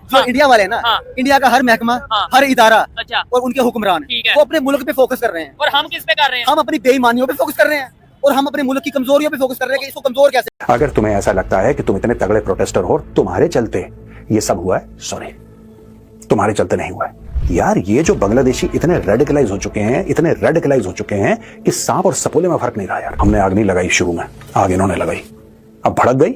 जो इंडिया वाले हैं ना, इंडिया का हर महकमा, हर इदारा और उनके हुक्मरान वो अपने मुल्क पे फोकस कर रहे हैं। और हम किस पे कर रहे हैं? हम अपनी बेईमानियों पे फोकस कर रहे हैं और हम अपने मुल्क की कमजोरियों पे फोकस कर रहे हैं कि इसको कमजोर कैसे। अगर तुम्हें ऐसा लगता है कि तुम इतने तगड़े प्रोटेस्टर हो, तुम्हारे चलते ये सब हुआ है, सॉरी, तुम्हारे चलते नहीं हुआ है यार। ये जो बांग्लादेशी इतने रेडिकलाइज हो चुके हैं, इतने रेडिकलाइज हो चुके हैं कि सांप और सपोले में फर्क नहीं रहा यार। हमने आग नहीं लगाई शुरू में, आग इन्होंने लगाई, अब भड़क गई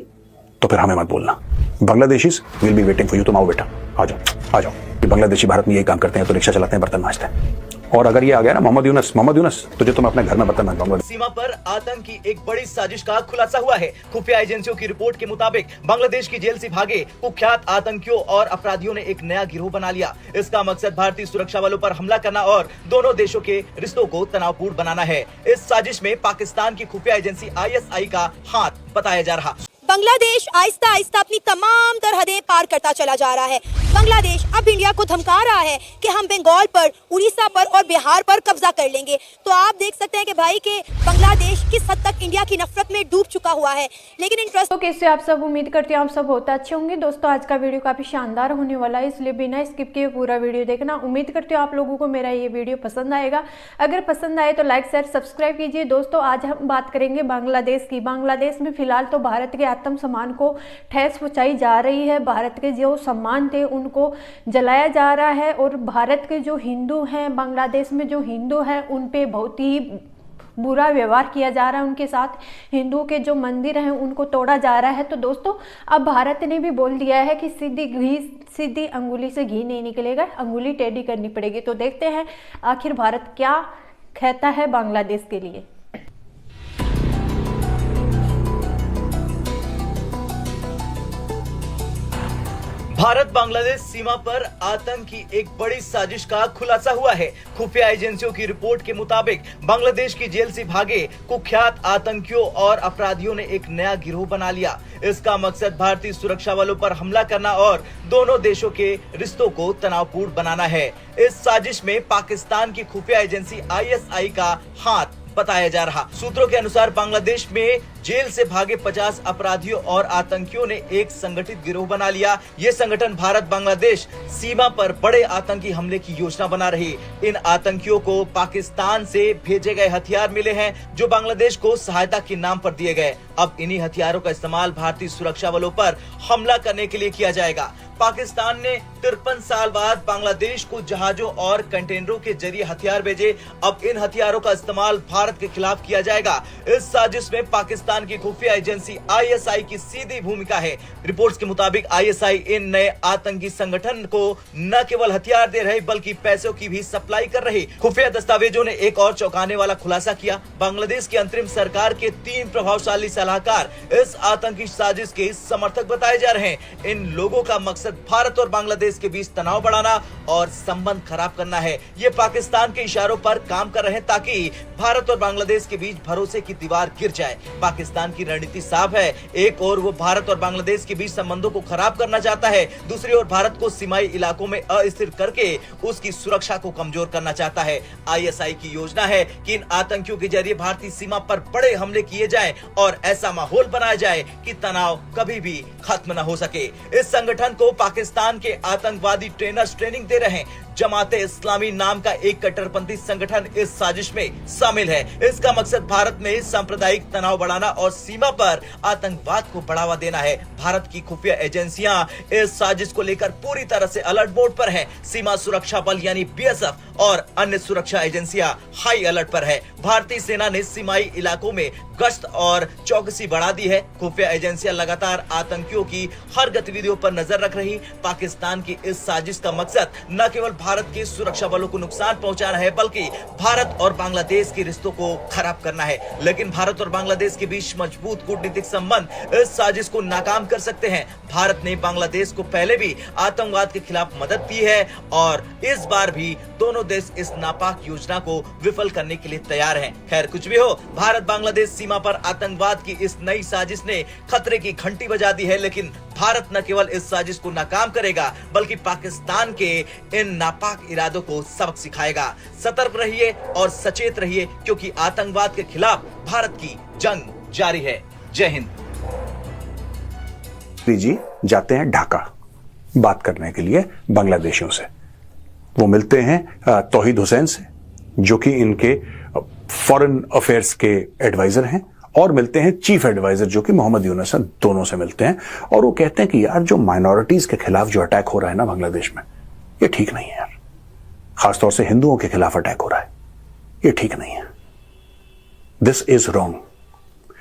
तो फिर हमें मत बोलना। Bangladeshis will be waiting for you. तुम आओ बेटा, आ जाओ आ जाओ। बांग्लादेशी भारत में यही काम करते हैं, तो रिक्शा चलाते हैं, बर्तन मांजते हैं। और अगर ये आ गया ना मोहम्मद यूनुस, तुझे तो मैं अपने घर में बर्तन मांजूंगा। सीमा पर आतंक की एक बड़ी साजिश का खुलासा हुआ है। खुफिया एजेंसियों की रिपोर्ट के मुताबिक बांग्लादेश की जेल से भागे कुख्यात आतंकियों और अपराधियों ने एक नया गिरोह बना लिया। इसका मकसद भारतीय सुरक्षा बलों पर हमला करना और दोनों देशों के रिश्तों को तनावपूर्ण बनाना है। इस साजिश में पाकिस्तान की खुफिया एजेंसी ISI का हाथ बताया जा रहा। बांग्लादेश आहिस्ता आहिस्ता अपनी तमाम सरहदें पार करता चला जा रहा है। बांग्लादेश अब इंडिया को धमका रहा है कि हम बंगाल पर, उड़ीसा पर और बिहार पर कब्जा कर लेंगे। तो आप देख सकते हैं कि भाई के बांग्लादेश किस हद तक इंडिया की नफरत में डूब चुका हुआ है। लेकिन इंटरेस्ट तो कैसे आप सब, उम्मीद करते हैं आप सब बहुत अच्छे होंगे। दोस्तों आज का वीडियो काफी शानदार होने वाला है, इसलिए बिना स्किप किए पूरा वीडियो देखना। उम्मीद करते हो आप लोगों को मेरा ये वीडियो पसंद आएगा। अगर पसंद आए तो लाइक शेयर सब्सक्राइब कीजिए। दोस्तों आज हम बात करेंगे बांग्लादेश की। बांग्लादेश में फिलहाल तो भारत के आत्म सम्मान को ठेस पहुंचाई जा रही है। भारत के जो सम्मान थे उनको जलाया जा रहा है और भारत के जो हिंदू हैं, बांग्लादेश में जो हिंदू हैं उन पे बहुत ही बुरा व्यवहार किया जा रहा है। उनके साथ हिंदुओं के जो मंदिर हैं उनको तोड़ा जा रहा है। तो दोस्तों अब भारत ने भी बोल दिया है कि सीधी अंगुली से घी नहीं निकलेगा, अंगुली टेढ़ी करनी पड़ेगी। तो देखते हैं आखिर भारत क्या कहता है बांग्लादेश के लिए। भारत बांग्लादेश सीमा पर आतंक की एक बड़ी साजिश का खुलासा हुआ है। खुफिया एजेंसियों की रिपोर्ट के मुताबिक बांग्लादेश की जेल से भागे कुख्यात आतंकियों और अपराधियों ने एक नया गिरोह बना लिया। इसका मकसद भारतीय सुरक्षा बलों पर हमला करना और दोनों देशों के रिश्तों को तनावपूर्ण बनाना है। इस साजिश में पाकिस्तान की खुफिया एजेंसी ISI का हाथ बताया जा रहा। सूत्रों के अनुसार बांग्लादेश में जेल से भागे 50 अपराधियों और आतंकियों ने एक संगठित गिरोह बना लिया। ये संगठन भारत बांग्लादेश सीमा पर बड़े आतंकी हमले की योजना बना रही। इन आतंकियों को पाकिस्तान से भेजे गए हथियार मिले हैं जो बांग्लादेश को सहायता के नाम पर दिए गए। अब इन्हीं हथियारों का इस्तेमाल भारतीय सुरक्षा बलों पर हमला करने के लिए किया जाएगा। पाकिस्तान ने 53 साल बाद बांग्लादेश को जहाजों और कंटेनरों के जरिए हथियार भेजे। अब इन हथियारों का इस्तेमाल भारत के खिलाफ किया जाएगा। इस साजिश में पाकिस्तान की खुफिया एजेंसी ISI की सीधी भूमिका है। रिपोर्ट्स के मुताबिक ISI इन नए आतंकी संगठन को न केवल हथियार दे रहे बल्कि पैसों की भी सप्लाई कर रही। खुफिया दस्तावेजों ने एक और चौंकाने वाला खुलासा किया। बांग्लादेश की अंतरिम सरकार के 3 प्रभावशाली सलाहकार इस आतंकी साजिश के समर्थक बताए जा रहे हैं। इन लोगों का मकसद भारत और बांग्लादेश के बीच तनाव बढ़ाना और संबंध खराब करना है। ये पाकिस्तान के इशारों पर काम कर रहे हैं ताकि भारत और बांग्लादेश के बीच भरोसे की दीवार गिर जाए। पाकिस्तान की रणनीति साफ है। एक और वो भारत और बांग्लादेश के बीच संबंधों को खराब करना चाहता है, दूसरी ओर भारत को सीमाई इलाकों में अस्थिर करके उसकी सुरक्षा को कमजोर करना चाहता है। ISI की योजना है कि इन आतंकियों के जरिए भारतीय सीमा पर बड़े हमले किए जाएं और ऐसा माहौल बनाया जाए कि तनाव कभी भी खत्म न हो सके। इस संगठन को पाकिस्तान के आतंकवादी ट्रेनर्स ट्रेनिंग दे रहे हैं। जमाते इस्लामी नाम का एक कट्टरपंथी संगठन इस साजिश में शामिल है। इसका मकसद भारत में सांप्रदायिक तनाव बढ़ाना और सीमा पर आतंकवाद को बढ़ावा देना है। भारत की खुफिया एजेंसियां इस साजिश को लेकर पूरी तरह से अलर्ट मोड पर हैं। सीमा सुरक्षा बल यानी BSF और अन्य सुरक्षा एजेंसियां हाई अलर्ट पर है। भारतीय सेना ने सीमाई इलाकों में गश्त और चौकसी बढ़ा दी है। खुफिया एजेंसियां लगातार आतंकियों की हर गतिविधियों पर नजर रख रही। पाकिस्तान की इस साजिश का मकसद न केवल भारत के सुरक्षा बलों को नुकसान पहुंचाना है बल्कि भारत और बांग्लादेश के रिश्तों को खराब करना है। लेकिन भारत और बांग्लादेश के बीच मजबूत कूटनीतिक संबंध इस साजिश को नाकाम कर सकते हैं। भारत ने बांग्लादेश को पहले भी आतंकवाद के खिलाफ मदद दी है और इस बार भी दोनों देश इस नापाक योजना को विफल करने के लिए तैयार हैं। खैर कुछ भी हो, भारत बांग्लादेश सीमा पर आतंकवाद की इस नई साजिश ने खतरे की घंटी बजा दी है। लेकिन भारत न केवल इस साजिश को नाकाम करेगा बल्कि पाकिस्तान के इन नापाक इरादों को सबक सिखाएगा। सतर्क रहिए और सचेत रहिए क्योंकि आतंकवाद के खिलाफ भारत की जंग जारी है। जय हिंद। जी जाते हैं ढाका। बात करने के लिए बांग्लादेशियों से। वो मिलते हैं तौहीद हुसैन से, जो कि इनके फॉरेन अफेयर्स के एडवाइजर हैं, और मिलते हैं चीफ एडवाइजर जो कि मोहम्मद यूनुस हैं। दोनों से मिलते हैं और वो कहते हैं कि यार जो माइनॉरिटीज के खिलाफ जो अटैक हो रहा है ना बांग्लादेश में, ये ठीक नहीं है यार। खासतौर से हिंदुओं के खिलाफ अटैक हो रहा है, ये ठीक नहीं है। This is wrong.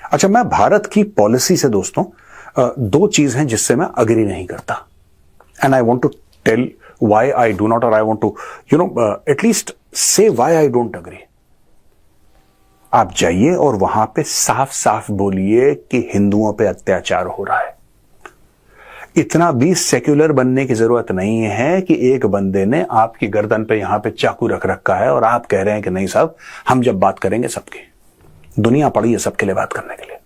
अच्छा, मैं भारत की पॉलिसी से दोस्तों दो चीज हैं जिससे मैं अग्री नहीं करता, and I want to tell why I do not, और I want to at least say why I don't agree. आप जाइए और वहां पे साफ साफ बोलिए कि हिंदुओं पे अत्याचार हो रहा है। इतना भी सेक्युलर बनने की जरूरत नहीं है कि एक बंदे ने आपकी गर्दन पे यहां पे चाकू रख रखा है और आप कह रहे हैं कि नहीं साहब, हम जब बात करेंगे सबकी, दुनिया पड़ी है सबके लिए बात करने के लिए,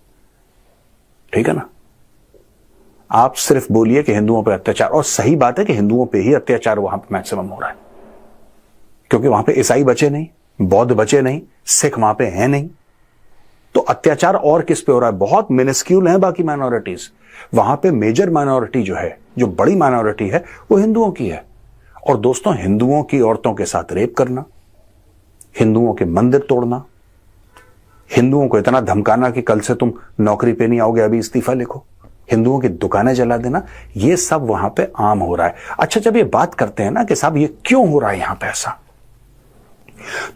ठीक है ना। आप सिर्फ बोलिए कि हिंदुओं पे अत्याचार, और सही बात है कि हिंदुओं पे ही अत्याचार वहां पे मैक्सिमम हो रहा है, क्योंकि वहां पे ईसाई बचे नहीं, बौद्ध बचे नहीं, सिख वहां पे है नहीं, तो अत्याचार और किस पे हो रहा है? बहुत मिनिस्क्यूल है बाकी माइनॉरिटीज। वहां पे मेजर माइनॉरिटी जो है, जो बड़ी माइनॉरिटी है, वो हिंदुओं की है। और दोस्तों, हिंदुओं की औरतों के साथ रेप करना, हिंदुओं के मंदिर तोड़ना, हिंदुओं को इतना धमकाना कि कल से तुम नौकरी पे नहीं आओगे, अभी इस्तीफा लिखो, हिंदुओं की दुकानें जला देना, ये सब वहां पे आम हो रहा है। अच्छा, जब ये बात करते हैं ना कि साहब ये क्यों हो रहा है यहां पे ऐसा,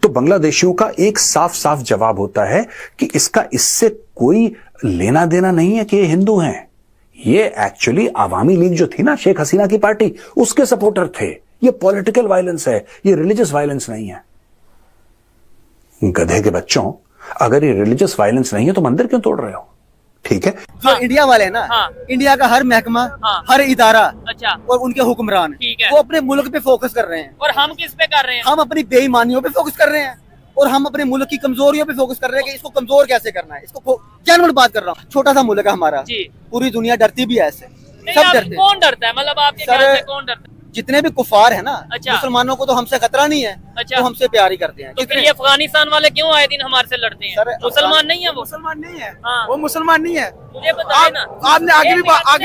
तो बांग्लादेशियों का एक साफ साफ जवाब होता है कि इससे कोई लेना देना नहीं है कि ये हिंदू हैं। ये एक्चुअली आवामी लीग जो थी ना, शेख हसीना की पार्टी, उसके सपोर्टर थे। ये पॉलिटिकल वायलेंस है, ये रिलीजियस वायलेंस नहीं है। गधे के बच्चों, अगर ये रिलीजियस वायलेंस नहीं है तो मंदिर क्यों तोड़ रहे हो? ठीक है, जो इंडिया वाले हैं ना, इंडिया का हर महकमा, हर इदारा, अच्छा, और उनके हुक्मरान, ठीक है, वो अपने मुल्क पे फोकस कर रहे हैं। और हम किस पे कर रहे हैं? हम अपनी बेईमानियों पे फोकस कर रहे हैं, और हम अपने मुल्क की कमजोरियों पे फोकस कर रहे हैं कि इसको कमजोर कैसे करना है। इसको जनरल बात कर रहा हूँ, छोटा सा मुल्क है हमारा, पूरी दुनिया डरती भी है ऐसे, सब डरते हैं। कौन डरता है? मतलब आपके ख्याल से कौन डरता है? जितने भी कुफार है ना, अच्छा, मुसलमानों को तो हमसे खतरा नहीं है, अच्छा, तो हमसे प्यार ही करते हैं। तो फिर ये अफगानिस्तान वाले क्यों आए दिन हमारे से लड़ते हैं? मुसलमान नहीं है वो, मुसलमान नहीं है, हाँ, वो मुसलमान नहीं है। मुझे बताइए ना। आपने आगे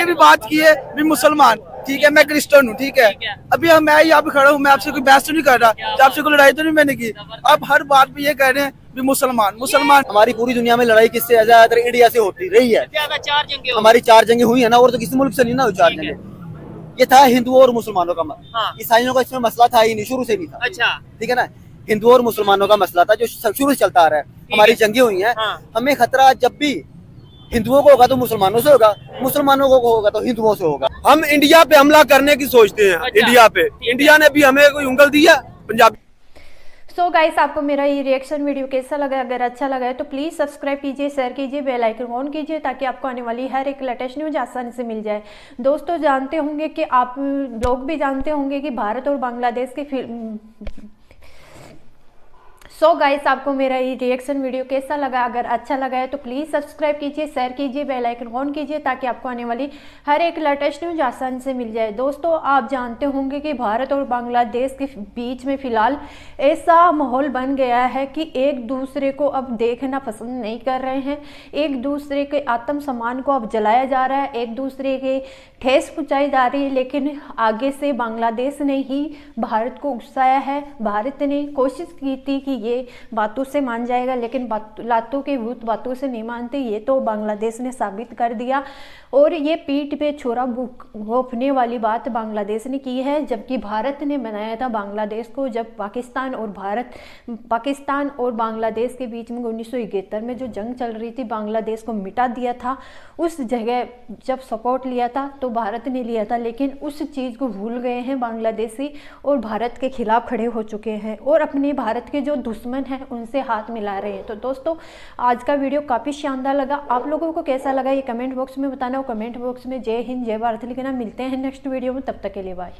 भी बात की है भी मुसलमान, ठीक है, मैं क्रिश्चियन हूँ, ठीक है, अभी मैं यहाँ पे खड़ा हूँ, मैं आपसे कोई बहस तो नहीं कर रहा, आपसे कोई लड़ाई तो नहीं मैंने की। आप हर बात पे ये कह रहे हैं भी मुसलमान। हमारी पूरी दुनिया में लड़ाई किससे ज्यादातर इंडिया से होती रही है। चार जंगे हमारी 4 जंगें हुई है ना, और तो किसी मुल्क से नहीं ना हुई 4 जंगें। ये था हिंदुओं और मुसलमानों का, ईसाइयों का इसमें मसला था ही नहीं, शुरू से नहीं था। अच्छा, ठीक है ना, हिंदुओं और मुसलमानों का मसला था जो शुरू से चलता आ रहा है। हमारी जंगें हुई हैं, हमें खतरा जब भी हिंदुओं को होगा तो मुसलमानों से होगा, मुसलमानों को होगा तो हिंदुओं से होगा। हम इंडिया पे हमला करने की सोचते हैं। अच्छा, इंडिया पे, इंडिया ने भी हमें कोई उंगल दी है पंजाब। सो गाइस, आपको मेरा ये रिएक्शन वीडियो कैसा लगा? अगर अच्छा लगा है तो प्लीज़ सब्सक्राइब कीजिए, शेयर कीजिए, बेल आइकन ऑन कीजिए, ताकि आपको आने वाली हर एक लेटेस्ट न्यूज़ आसानी से मिल जाए। दोस्तों, जानते होंगे कि आप लोग भी जानते होंगे कि भारत और बांग्लादेश के सो गाइस, आपको मेरा ये रिएक्शन वीडियो कैसा लगा? अगर अच्छा लगा है तो प्लीज़ सब्सक्राइब कीजिए, शेयर कीजिए, बेल आइकन ऑन कीजिए, ताकि आपको आने वाली हर एक लेटेस्ट न्यूज़ आसानी से मिल जाए। दोस्तों, आप जानते होंगे कि भारत और बांग्लादेश के बीच में फ़िलहाल ऐसा माहौल बन गया है कि एक दूसरे को अब देखना पसंद नहीं कर रहे हैं, एक दूसरे के आत्मसम्मान को अब जलाया जा रहा है, एक दूसरे के ठेस पहुँचाई जा रही है। लेकिन आगे से बांग्लादेश ने ही भारत को उकसाया है। भारत ने कोशिश की थी कि ये बातों से मान जाएगा, लेकिन लातों के भूत बातों से नहीं मानते, ये तो बांग्लादेश ने साबित कर दिया। और ये पीठ पे छुरा घोंपने वाली बात बांग्लादेश ने की है, जबकि भारत ने बनाया था बांग्लादेश को। जब पाकिस्तान और बांग्लादेश के बीच में 1971 में जो जंग चल रही थी, बांग्लादेश को मिटा दिया था। उस जगह जब सपोर्ट लिया था तो भारत ने लिया था, लेकिन उस चीज़ को भूल गए हैं बांग्लादेशी और भारत के खिलाफ खड़े हो चुके हैं और अपने भारत के जो दुश्मन हैं उनसे हाथ मिला रहे हैं। तो दोस्तों, आज का वीडियो काफ़ी शानदार लगा। आप लोगों को कैसा लगा ये कमेंट बॉक्स में बताना, और कमेंट बॉक्स में जय हिंद जय भारत लिखना। मिलते हैं नेक्स्ट वीडियो में, तब तक के लिए बाय।